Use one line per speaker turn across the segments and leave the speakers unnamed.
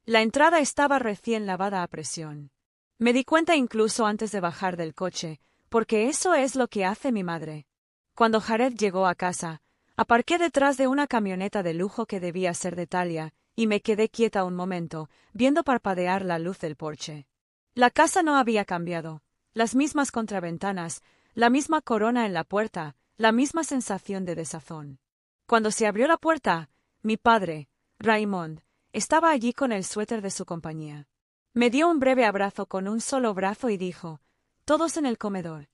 La entrada estaba recién lavada a presión. Me di cuenta incluso antes de bajar del coche, porque eso es lo que hace mi madre. Cuando Jared llegó a casa, aparqué detrás de una camioneta de lujo que debía ser de Talia, y me quedé quieta un momento, viendo parpadear la luz del porche. La casa no había cambiado. Las mismas contraventanas, la misma corona en la puerta, la misma sensación de desazón. Cuando se abrió la puerta, mi padre, Raymond, estaba allí con el suéter de su compañía. Me dio un breve abrazo con un solo brazo y dijo: «Todos en el comedor».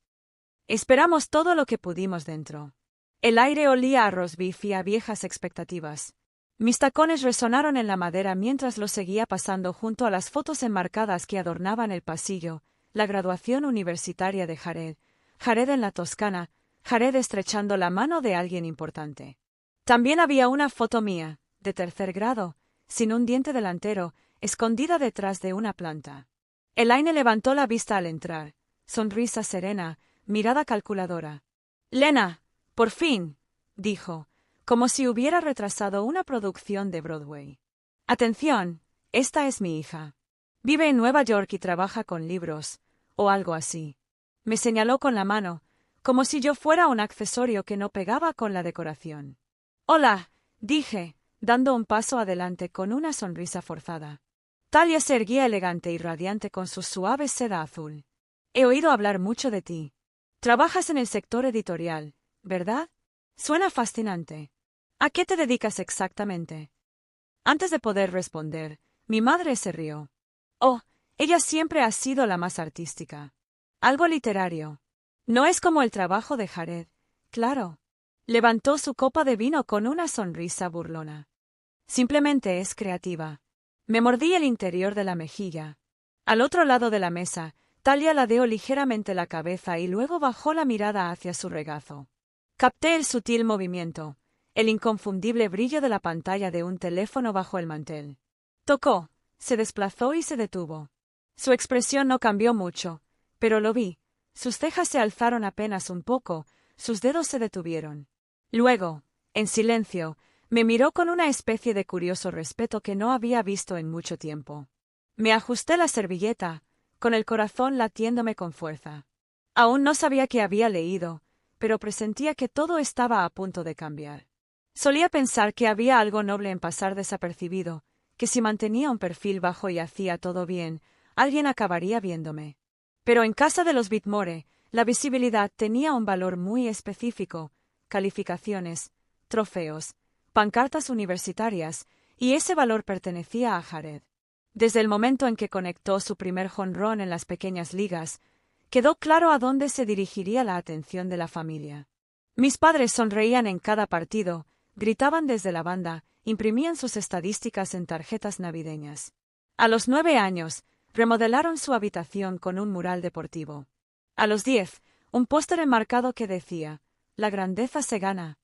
Esperamos todo lo que pudimos dentro. El aire olía a roast beef y a viejas expectativas. Mis tacones resonaron en la madera mientras lo seguía pasando junto a las fotos enmarcadas que adornaban el pasillo, la graduación universitaria de Jared, Jared en la Toscana, Jared estrechando la mano de alguien importante. También había una foto mía, de tercer grado, sin un diente delantero, escondida detrás de una planta. Elaine levantó la vista al entrar, sonrisa serena, mirada calculadora. «Lena, por fin», dijo, como si hubiera retrasado una producción de Broadway. «Atención, esta es mi hija. Vive en Nueva York y trabaja con libros, o algo así». Me señaló con la mano, como si yo fuera un accesorio que no pegaba con la decoración. «Hola», dije, dando un paso adelante con una sonrisa forzada. Talia se erguía elegante y radiante con su suave seda azul. «He oído hablar mucho de ti. Trabajas en el sector editorial, ¿verdad? Suena fascinante. ¿A qué te dedicas exactamente?» Antes de poder responder, mi madre se rió. «Oh, ella siempre ha sido la más artística. Algo literario. No es como el trabajo de Jared, claro». Levantó su copa de vino con una sonrisa burlona. «Simplemente es creativa». Me mordí el interior de la mejilla. Al otro lado de la mesa, Talia ladeó ligeramente la cabeza y luego bajó la mirada hacia su regazo. Capté el sutil movimiento, el inconfundible brillo de la pantalla de un teléfono bajo el mantel. Tocó, se desplazó y se detuvo. Su expresión no cambió mucho, pero lo vi. Sus cejas se alzaron apenas un poco, sus dedos se detuvieron. Luego, en silencio, me miró con una especie de curioso respeto que no había visto en mucho tiempo. Me ajusté la servilleta, con el corazón latiéndome con fuerza. Aún no sabía qué había leído, pero presentía que todo estaba a punto de cambiar. Solía pensar que había algo noble en pasar desapercibido, que si mantenía un perfil bajo y hacía todo bien, alguien acabaría viéndome. Pero en casa de los Whitmore, la visibilidad tenía un valor muy específico: calificaciones, trofeos, pancartas universitarias, y ese valor pertenecía a Jared. Desde el momento en que conectó su primer jonrón en las pequeñas ligas, quedó claro a dónde se dirigiría la atención de la familia. Mis padres sonreían en cada partido, gritaban desde la banda, imprimían sus estadísticas en tarjetas navideñas. A los 9 años, remodelaron su habitación con un mural deportivo. A los 10, un póster enmarcado que decía: «La grandeza se gana».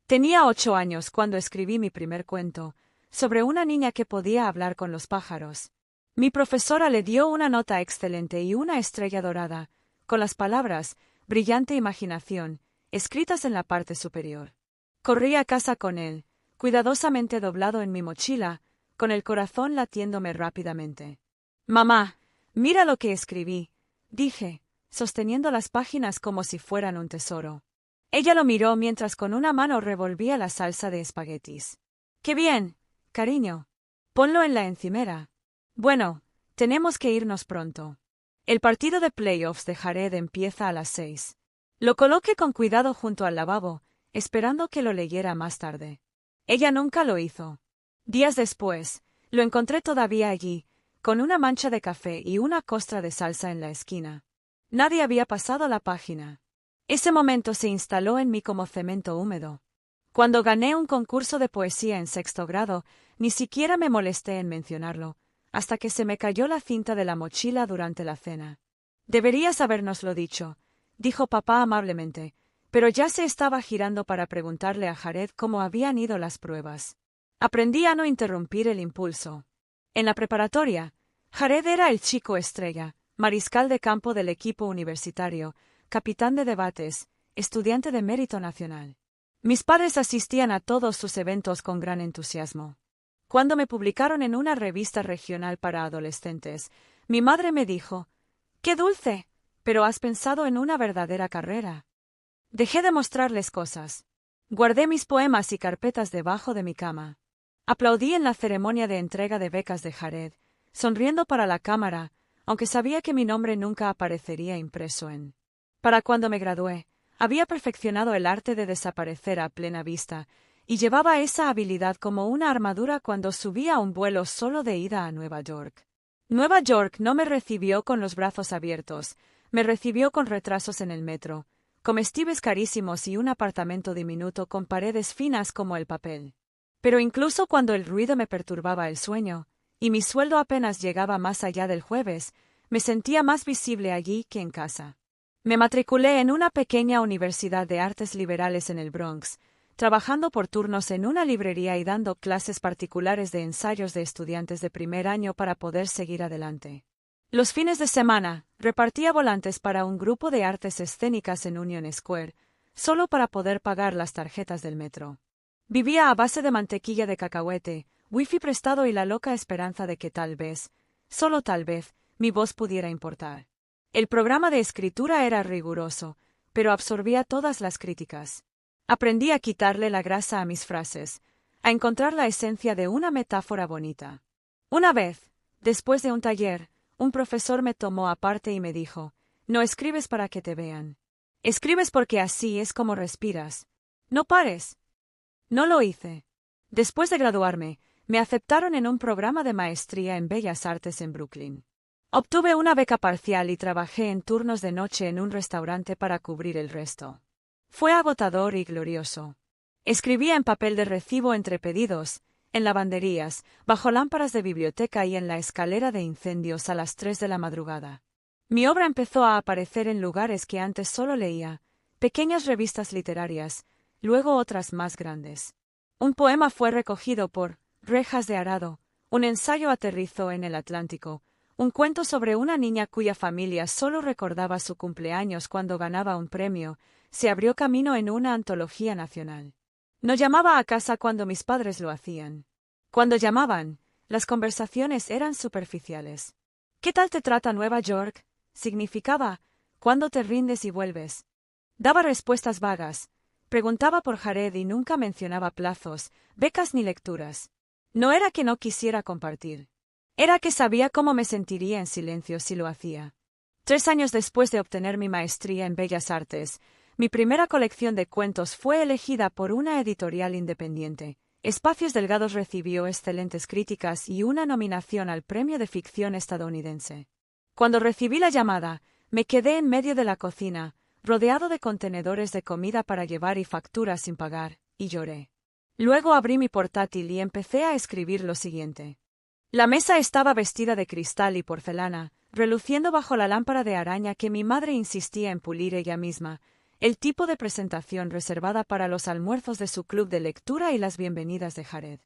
Tenía 8 años cuando escribí mi primer cuento, sobre una niña que podía hablar con los pájaros. Mi profesora le dio una nota excelente y una estrella dorada, con las palabras «brillante imaginación» escritas en la parte superior. Corrí a casa con él, cuidadosamente doblado en mi mochila, con el corazón latiéndome rápidamente. «Mamá, mira lo que escribí», dije, sosteniendo las páginas como si fueran un tesoro. Ella lo miró mientras con una mano revolvía la salsa de espaguetis. «¡Qué bien, cariño! Ponlo en la encimera». «Bueno, tenemos que irnos pronto. El partido de playoffs de Jared empieza a las 6. Lo coloqué con cuidado junto al lavabo, esperando que lo leyera más tarde. Ella nunca lo hizo. Días después, lo encontré todavía allí, con una mancha de café y una costra de salsa en la esquina. Nadie había pasado la página. Ese momento se instaló en mí como cemento húmedo. Cuando gané un concurso de poesía en 6º grado, ni siquiera me molesté en mencionarlo, hasta que se me cayó la cinta de la mochila durante la cena. «Deberías habérnoslo dicho», dijo papá amablemente, pero ya se estaba girando para preguntarle a Jared cómo habían ido las pruebas. Aprendí a no interrumpir el impulso. En la preparatoria, Jared era el chico estrella, mariscal de campo del equipo universitario, capitán de debates, estudiante de mérito nacional. Mis padres asistían a todos sus eventos con gran entusiasmo. Cuando me publicaron en una revista regional para adolescentes, mi madre me dijo: «¡Qué dulce! Pero has pensado en una verdadera carrera». Dejé de mostrarles cosas. Guardé mis poemas y carpetas debajo de mi cama. Aplaudí en la ceremonia de entrega de becas de Jared, sonriendo para la cámara, aunque sabía que mi nombre nunca aparecería impreso en. Para cuando me gradué, había perfeccionado el arte de desaparecer a plena vista, y llevaba esa habilidad como una armadura cuando subía a un vuelo solo de ida a Nueva York. Nueva York no me recibió con los brazos abiertos, me recibió con retrasos en el metro, comestibles carísimos y un apartamento diminuto con paredes finas como el papel. Pero incluso cuando el ruido me perturbaba el sueño, y mi sueldo apenas llegaba más allá del jueves, me sentía más visible allí que en casa. Me matriculé en una pequeña universidad de artes liberales en el Bronx, trabajando por turnos en una librería y dando clases particulares de ensayos de estudiantes de primer año para poder seguir adelante. Los fines de semana, repartía volantes para un grupo de artes escénicas en Union Square, solo para poder pagar las tarjetas del metro. Vivía a base de mantequilla de cacahuete, wifi prestado y la loca esperanza de que tal vez, solo tal vez, mi voz pudiera importar. El programa de escritura era riguroso, pero absorbía todas las críticas. Aprendí a quitarle la grasa a mis frases, a encontrar la esencia de una metáfora bonita. Una vez, después de un taller, un profesor me tomó aparte y me dijo: «No escribes para que te vean. Escribes porque así es como respiras. No pares». No lo hice. Después de graduarme, me aceptaron en un programa de maestría en Bellas Artes en Brooklyn. Obtuve una beca parcial y trabajé en turnos de noche en un restaurante para cubrir el resto. Fue agotador y glorioso. Escribía en papel de recibo entre pedidos, en lavanderías, bajo lámparas de biblioteca y en la escalera de incendios a las 3 de la madrugada. Mi obra empezó a aparecer en lugares que antes solo leía, pequeñas revistas literarias, luego otras más grandes. Un poema fue recogido por Rejas de Arado, un ensayo aterrizó en el Atlántico, un cuento sobre una niña cuya familia solo recordaba su cumpleaños cuando ganaba un premio, se abrió camino en una antología nacional. No llamaba a casa cuando mis padres lo hacían. Cuando llamaban, las conversaciones eran superficiales. «¿Qué tal te trata Nueva York?», significaba «¿Cuándo te rindes y vuelves?». Daba respuestas vagas, preguntaba por Jared y nunca mencionaba plazos, becas ni lecturas. No era que no quisiera compartir. Era que sabía cómo me sentiría en silencio si lo hacía. 3 años después de obtener mi maestría en Bellas Artes, mi primera colección de cuentos fue elegida por una editorial independiente. Espacios Delgados recibió excelentes críticas y una nominación al Premio de Ficción estadounidense. Cuando recibí la llamada, me quedé en medio de la cocina, rodeado de contenedores de comida para llevar y facturas sin pagar, y lloré. Luego abrí mi portátil y empecé a escribir lo siguiente. La mesa estaba vestida de cristal y porcelana, reluciendo bajo la lámpara de araña que mi madre insistía en pulir ella misma, el tipo de presentación reservada para los almuerzos de su club de lectura y las bienvenidas de Jared.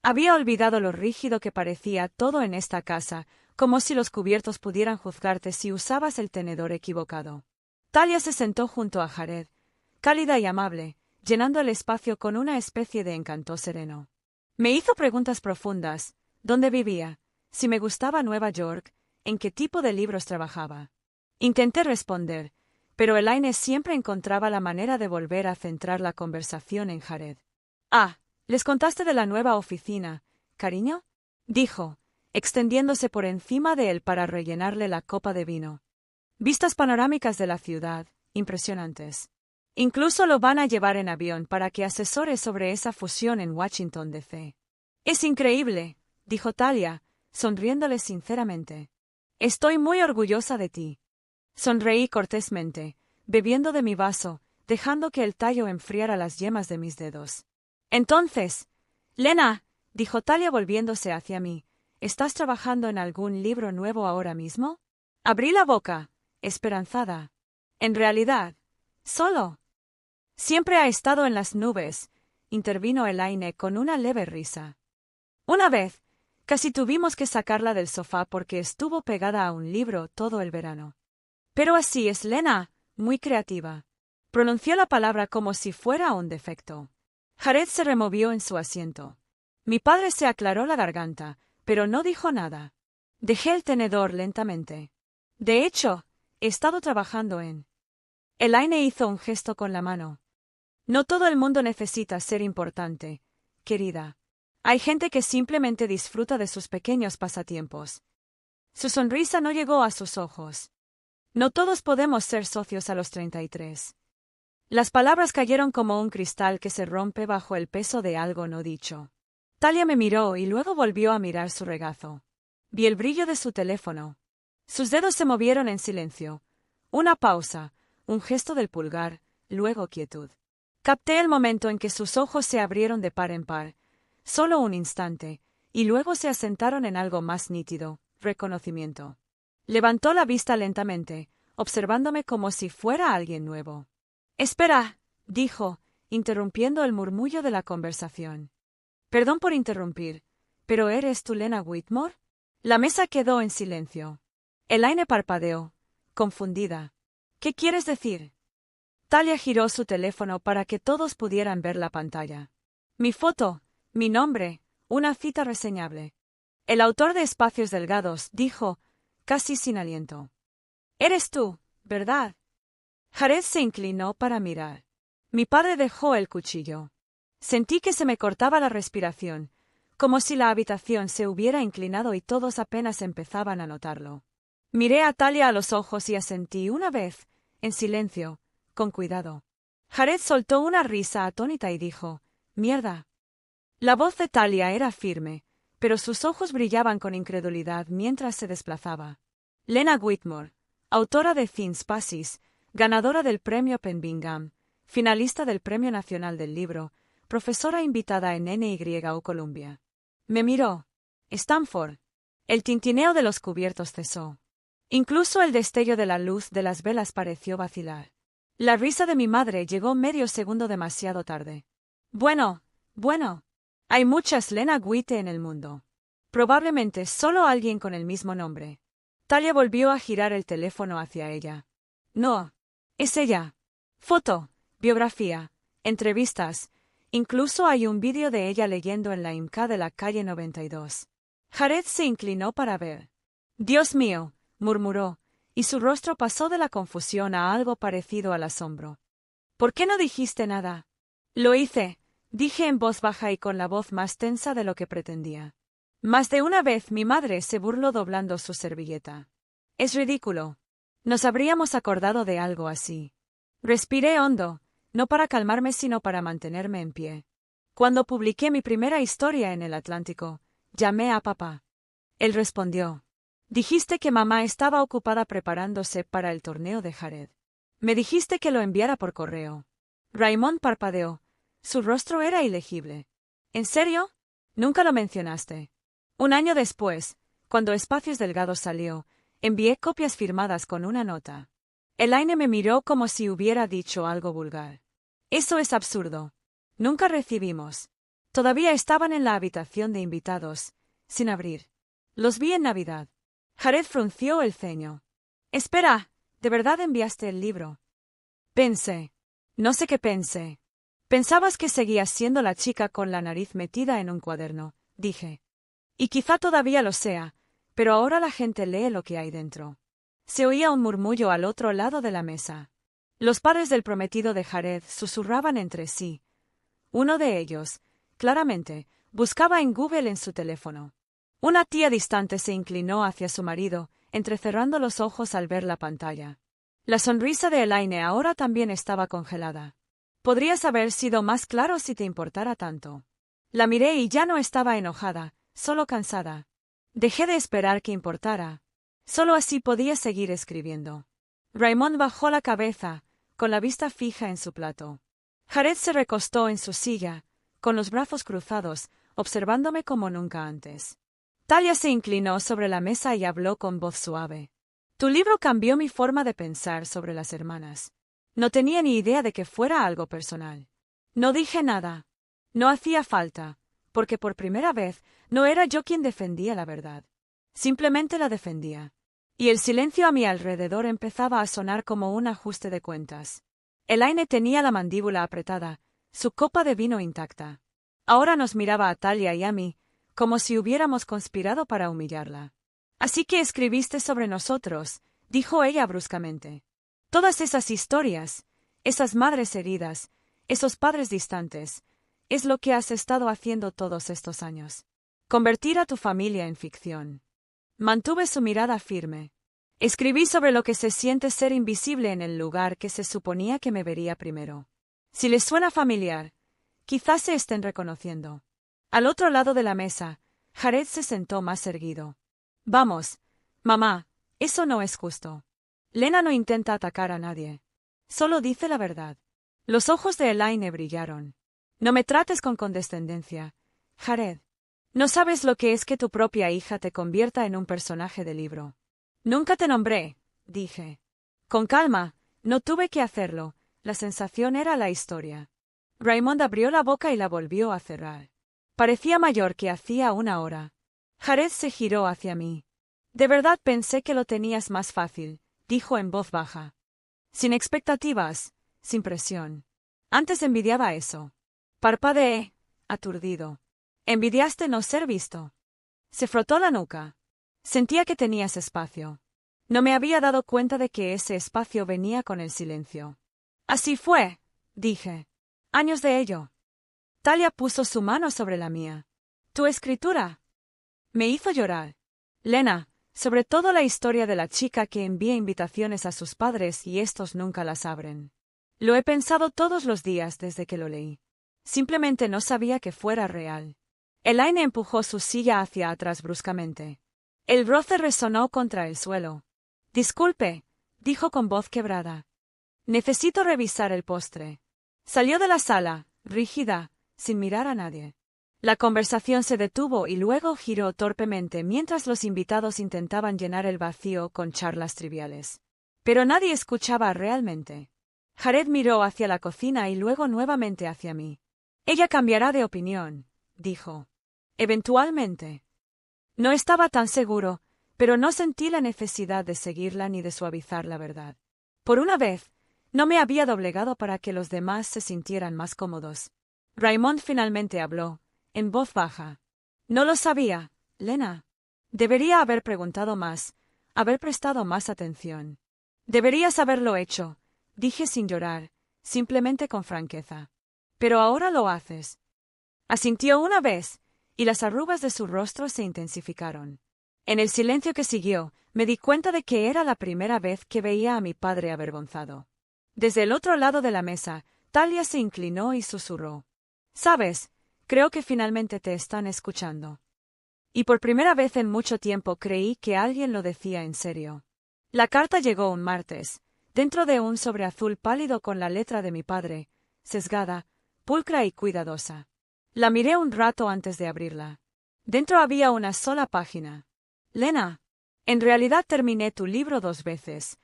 Había olvidado lo rígido que parecía todo en esta casa, como si los cubiertos pudieran juzgarte si usabas el tenedor equivocado. Talia se sentó junto a Jared, cálida y amable, llenando el espacio con una especie de encanto sereno. Me hizo preguntas profundas: ¿dónde vivía? Si me gustaba Nueva York, ¿en qué tipo de libros trabajaba? Intenté responder, pero Elaine siempre encontraba la manera de volver a centrar la conversación en Jared. «Ah, ¿les contaste de la nueva oficina, cariño?», dijo, extendiéndose por encima de él para rellenarle la copa de vino. «Vistas panorámicas de la ciudad, impresionantes. Incluso lo van a llevar en avión para que asesore sobre esa fusión en Washington, D.C. «Es increíble», dijo Talia, sonriéndole sinceramente. «Estoy muy orgullosa de ti». Sonreí cortésmente, bebiendo de mi vaso, dejando que el tallo enfriara las yemas de mis dedos. «Entonces, Lena», dijo Talia volviéndose hacia mí, «¿estás trabajando en algún libro nuevo ahora mismo?». Abrí la boca, esperanzada. «En realidad, solo». «Siempre ha estado en las nubes», intervino Elaine con una leve risa. «Una vez, casi tuvimos que sacarla del sofá porque estuvo pegada a un libro todo el verano». «Pero así es Lena, muy creativa». Pronunció la palabra como si fuera un defecto. Jared se removió en su asiento. Mi padre se aclaró la garganta, pero no dijo nada. Dejé el tenedor lentamente. De hecho, he estado trabajando en... Elaine hizo un gesto con la mano. No todo el mundo necesita ser importante, querida. Hay gente que simplemente disfruta de sus pequeños pasatiempos. Su sonrisa no llegó a sus ojos. No todos podemos ser socios a los 33. Las palabras cayeron como un cristal que se rompe bajo el peso de algo no dicho. Talia me miró y luego volvió a mirar su regazo. Vi el brillo de su teléfono. Sus dedos se movieron en silencio. Una pausa, un gesto del pulgar, luego quietud. Capté el momento en que sus ojos se abrieron de par en par, solo un instante, y luego se asentaron en algo más nítido, reconocimiento. Levantó la vista lentamente, observándome como si fuera alguien nuevo. «Espera», dijo, interrumpiendo el murmullo de la conversación. «Perdón por interrumpir, pero ¿eres tú Lena Whitmore?» La mesa quedó en silencio. Elaine parpadeó, confundida. «¿Qué quieres decir?» Talia giró su teléfono para que todos pudieran ver la pantalla. «Mi foto, mi nombre, una cita reseñable». El autor de Espacios Delgados dijo, casi sin aliento. «Eres tú, ¿verdad?» Jared se inclinó para mirar. Mi padre dejó el cuchillo. Sentí que se me cortaba la respiración, como si la habitación se hubiera inclinado y todos apenas empezaban a notarlo. Miré a Talia a los ojos y asentí una vez, en silencio, con cuidado. Jared soltó una risa atónita y dijo, «Mierda». La voz de Talia era firme, pero sus ojos brillaban con incredulidad mientras se desplazaba. Lena Whitmore, autora de Thin Spaces, ganadora del Premio PEN Bingham, finalista del Premio Nacional del Libro, profesora invitada en NYU Columbia. Me miró. Stanford. El tintineo de los cubiertos cesó. Incluso el destello de la luz de las velas pareció vacilar. La risa de mi madre llegó medio segundo demasiado tarde. Bueno, hay muchas Lena White en el mundo. Probablemente solo alguien con el mismo nombre. Talia volvió a girar el teléfono hacia ella. No. Es ella. Foto, biografía, entrevistas. Incluso hay un vídeo de ella leyendo en la IMCA de la calle 92. Jared se inclinó para ver. «Dios mío», murmuró, y su rostro pasó de la confusión a algo parecido al asombro. «¿Por qué no dijiste nada?» «Lo hice», dije en voz baja y con la voz más tensa de lo que pretendía. Más de una vez mi madre se burló doblando su servilleta. «Es ridículo. Nos habríamos acordado de algo así». Respiré hondo, no para calmarme sino para mantenerme en pie. Cuando publiqué mi primera historia en el Atlántico, llamé a papá. Él respondió. «Dijiste que mamá estaba ocupada preparándose para el torneo de Jared. Me dijiste que lo enviara por correo». Raymond parpadeó. Su rostro era ilegible. «¿En serio? Nunca lo mencionaste». Un año después, cuando Espacios Delgados salió, envié copias firmadas con una nota. Elaine me miró como si hubiera dicho algo vulgar. «Eso es absurdo. Nunca recibimos». Todavía estaban en la habitación de invitados, sin abrir. Los vi en Navidad. Jared frunció el ceño. «Espera, ¿de verdad enviaste el libro?» Pensé. No sé qué pensé. «Pensabas que seguías siendo la chica con la nariz metida en un cuaderno», dije. «Y quizá todavía lo sea, pero ahora la gente lee lo que hay dentro». Se oía un murmullo al otro lado de la mesa. Los padres del prometido de Jared susurraban entre sí. Uno de ellos, claramente, buscaba en Google en su teléfono. Una tía distante se inclinó hacia su marido, entrecerrando los ojos al ver la pantalla. La sonrisa de Elaine ahora también estaba congelada. «Podrías haber sido más claro si te importara tanto». La miré y ya no estaba enojada, solo cansada. Dejé de esperar que importara. Solo así podía seguir escribiendo. Raymond bajó la cabeza, con la vista fija en su plato. Jared se recostó en su silla, con los brazos cruzados, observándome como nunca antes. Talia se inclinó sobre la mesa y habló con voz suave. «Tu libro cambió mi forma de pensar sobre las hermanas. No tenía ni idea de que fuera algo personal. No dije nada. No hacía falta, porque por primera vez no era yo quien defendía la verdad. Simplemente la defendía. Y el silencio a mi alrededor empezaba a sonar como un ajuste de cuentas. Elaine tenía la mandíbula apretada, su copa de vino intacta. Ahora nos miraba a Talia y a mí, como si hubiéramos conspirado para humillarla. Así que escribiste sobre nosotros, dijo ella bruscamente. Todas esas historias, esas madres heridas, esos padres distantes, es lo que has estado haciendo todos estos años. Convertir a tu familia en ficción. Mantuve su mirada firme. Escribí sobre lo que se siente ser invisible en el lugar que se suponía que me vería primero. Si les suena familiar, quizás se estén reconociendo. Al otro lado de la mesa, Jared se sentó más erguido. Vamos, mamá, eso no es justo. Lena no intenta atacar a nadie. Solo dice la verdad. Los ojos de Elaine brillaron. No me trates con condescendencia, Jared. No sabes lo que es que tu propia hija te convierta en un personaje de libro. Nunca te nombré, dije. Con calma, no tuve que hacerlo, la sensación era la historia. Raymond abrió la boca y la volvió a cerrar. Parecía mayor que hacía una hora. Jared se giró hacia mí. De verdad pensé que lo tenías más fácil, dijo en voz baja. Sin expectativas, sin presión. Antes envidiaba eso. Parpadeé, aturdido. Envidiaste no ser visto. Se frotó la nuca. Sentía que tenías espacio. No me había dado cuenta de que ese espacio venía con el silencio. Así fue, dije. Años de ello. Talia puso su mano sobre la mía. Tu escritura me hizo llorar. Lena, sobre todo la historia de la chica que envía invitaciones a sus padres y estos nunca las abren. Lo he pensado todos los días desde que lo leí. Simplemente no sabía que fuera real. Elaine empujó su silla hacia atrás bruscamente. El roce resonó contra el suelo. Disculpe, dijo con voz quebrada. Necesito revisar el postre. Salió de la sala, rígida, sin mirar a nadie. La conversación se detuvo y luego giró torpemente mientras los invitados intentaban llenar el vacío con charlas triviales. Pero nadie escuchaba realmente. Jared miró hacia la cocina y luego nuevamente hacia mí. Ella cambiará de opinión, dijo. Eventualmente. No estaba tan seguro, pero no sentí la necesidad de seguirla ni de suavizar la verdad. Por una vez, no me había doblegado para que los demás se sintieran más cómodos. Raymond finalmente habló, en voz baja. No lo sabía, Lena. Debería haber preguntado más, haber prestado más atención. Deberías haberlo hecho, dije sin llorar, simplemente con franqueza. Pero ahora lo haces. Asintió una vez, y las arrugas de su rostro se intensificaron. En el silencio que siguió, me di cuenta de que era la primera vez que veía a mi padre avergonzado. Desde el otro lado de la mesa, Talia se inclinó y susurró. «Sabes, creo que finalmente te están escuchando». Y por primera vez en mucho tiempo creí que alguien lo decía en serio. La carta llegó un martes, dentro de un sobre azul pálido con la letra de mi padre, sesgada, pulcra y cuidadosa. La miré un rato antes de abrirla. Dentro había una sola página. Lena, en realidad terminé tu libro 2 veces,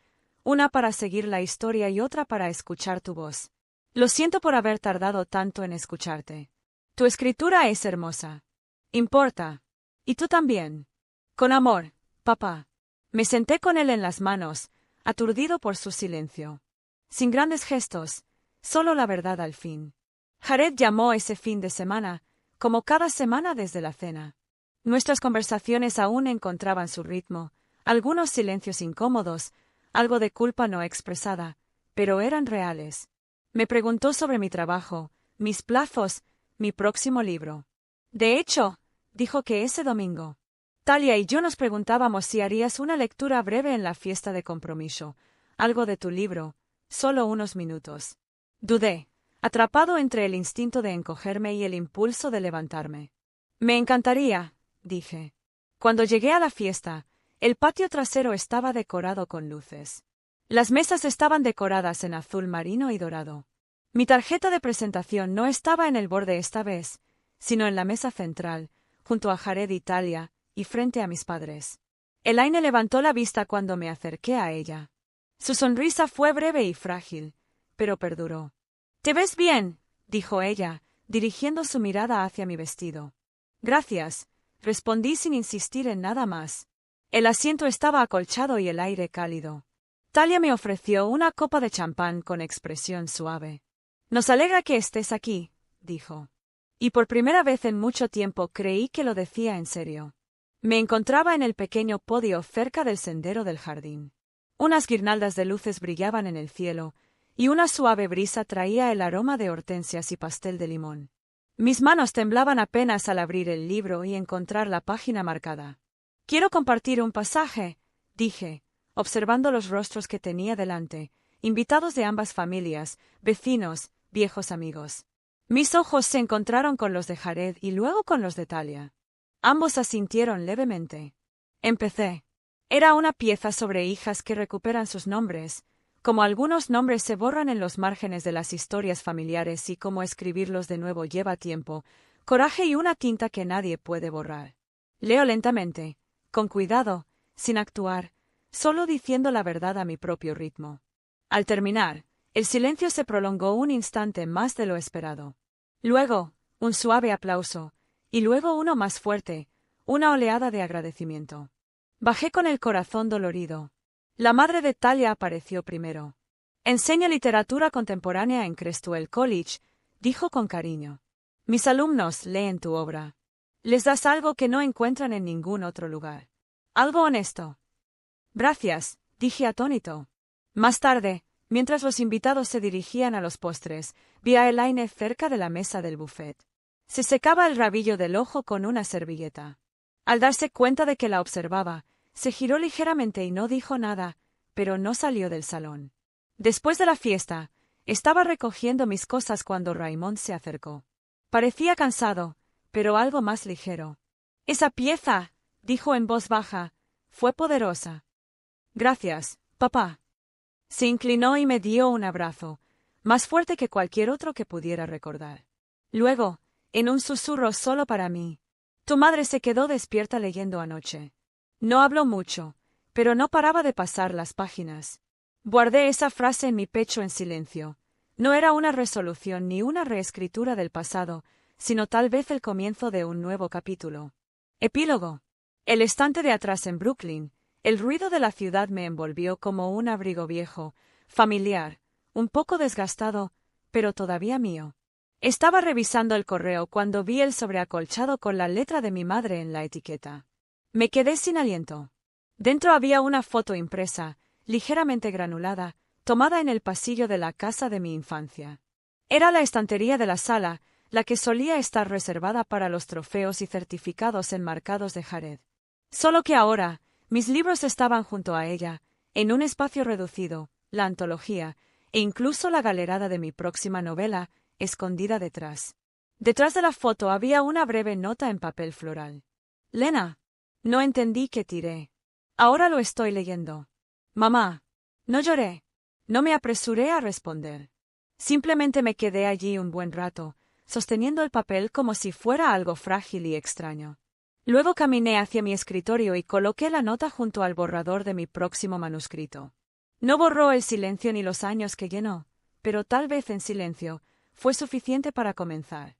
una para seguir la historia y otra para escuchar tu voz. Lo siento por haber tardado tanto en escucharte. Tu escritura es hermosa. Importa. Y tú también. Con amor, papá. Me senté con él en las manos, aturdido por su silencio. Sin grandes gestos, solo la verdad al fin. Jared llamó ese fin de semana, como cada semana desde la cena. Nuestras conversaciones aún encontraban su ritmo, algunos silencios incómodos, algo de culpa no expresada, pero eran reales. Me preguntó sobre mi trabajo, mis plazos, mi próximo libro. De hecho, dijo que ese domingo, Talia y yo nos preguntábamos si harías una lectura breve en la fiesta de compromiso, algo de tu libro, solo unos minutos. Dudé, atrapado entre el instinto de encogerme y el impulso de levantarme. Me encantaría, dije. Cuando llegué a la fiesta, el patio trasero estaba decorado con luces. Las mesas estaban decoradas en azul marino y dorado. Mi tarjeta de presentación no estaba en el borde esta vez, sino en la mesa central, junto a Jared y Talia, y frente a mis padres. Elaine levantó la vista cuando me acerqué a ella. Su sonrisa fue breve y frágil, pero perduró. «¿Te ves bien?», dijo ella, dirigiendo su mirada hacia mi vestido. «Gracias», respondí sin insistir en nada más. El asiento estaba acolchado y el aire cálido. Talia me ofreció una copa de champán con expresión suave. «Nos alegra que estés aquí», dijo. Y por primera vez en mucho tiempo creí que lo decía en serio. Me encontraba en el pequeño podio cerca del sendero del jardín. Unas guirnaldas de luces brillaban en el cielo, y una suave brisa traía el aroma de hortensias y pastel de limón. Mis manos temblaban apenas al abrir el libro y encontrar la página marcada. «Quiero compartir un pasaje», dije, observando los rostros que tenía delante, invitados de ambas familias, vecinos, viejos amigos. Mis ojos se encontraron con los de Jared y luego con los de Talia. Ambos asintieron levemente. Empecé. Era una pieza sobre hijas que recuperan sus nombres, como algunos nombres se borran en los márgenes de las historias familiares y como escribirlos de nuevo lleva tiempo, coraje y una tinta que nadie puede borrar. Leo lentamente, con cuidado, sin actuar, solo diciendo la verdad a mi propio ritmo. Al terminar, el silencio se prolongó un instante más de lo esperado. Luego, un suave aplauso, y luego uno más fuerte, una oleada de agradecimiento. Bajé con el corazón dolorido. La madre de Talia apareció primero. «Enseña literatura contemporánea en Crestwell College», dijo con cariño. «Mis alumnos leen tu obra. Les das algo que no encuentran en ningún otro lugar. Algo honesto». «Gracias», dije atónito. Más tarde, mientras los invitados se dirigían a los postres, vi a Elaine cerca de la mesa del buffet. Se secaba el rabillo del ojo con una servilleta. Al darse cuenta de que la observaba, se giró ligeramente y no dijo nada, pero no salió del salón. Después de la fiesta, estaba recogiendo mis cosas cuando Raymond se acercó. Parecía cansado, pero algo más ligero. «Esa pieza», dijo en voz baja, «fue poderosa». «Gracias, papá». Se inclinó y me dio un abrazo, más fuerte que cualquier otro que pudiera recordar. Luego, en un susurro solo para mí, «Tu madre se quedó despierta leyendo anoche». No habló mucho, pero no paraba de pasar las páginas. Guardé esa frase en mi pecho en silencio. No era una resolución ni una reescritura del pasado, sino tal vez el comienzo de un nuevo capítulo. Epílogo. El estante de atrás en Brooklyn. El ruido de la ciudad me envolvió como un abrigo viejo, familiar, un poco desgastado, pero todavía mío. Estaba revisando el correo cuando vi el sobreacolchado con la letra de mi madre en la etiqueta. Me quedé sin aliento. Dentro había una foto impresa, ligeramente granulada, tomada en el pasillo de la casa de mi infancia. Era la estantería de la sala, la que solía estar reservada para los trofeos y certificados enmarcados de Jared. Solo que ahora, mis libros estaban junto a ella, en un espacio reducido, la antología, e incluso la galerada de mi próxima novela, escondida detrás. Detrás de la foto había una breve nota en papel floral. «Lena». No entendí qué tiré. Ahora lo estoy leyendo. «Mamá». No lloré. No me apresuré a responder. Simplemente me quedé allí un buen rato, sosteniendo el papel como si fuera algo frágil y extraño. Luego caminé hacia mi escritorio y coloqué la nota junto al borrador de mi próximo manuscrito. No borró el silencio ni los años que llenó, pero tal vez en silencio fue suficiente para comenzar.